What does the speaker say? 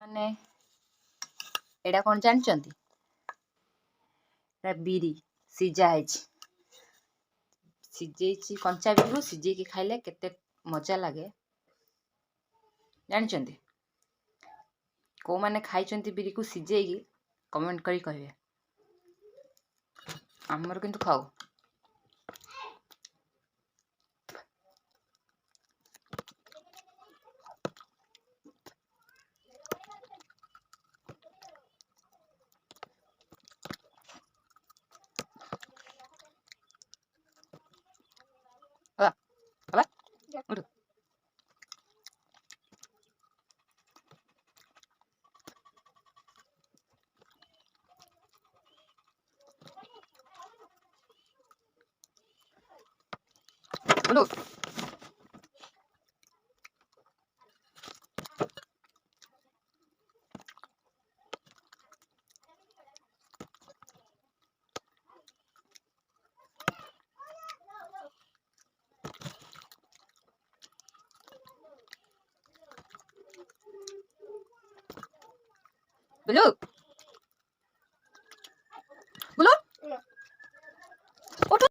मैंने एटा कौन जानचंती बिरी सिझा सिझे कंचा बिरी को सिझे खाइले केते मजा लगे जानचंती को माने खाइचंती बिरी को सिझे कमेंट करी कहिए आमर किंतु खाऊ उठ उठ Look.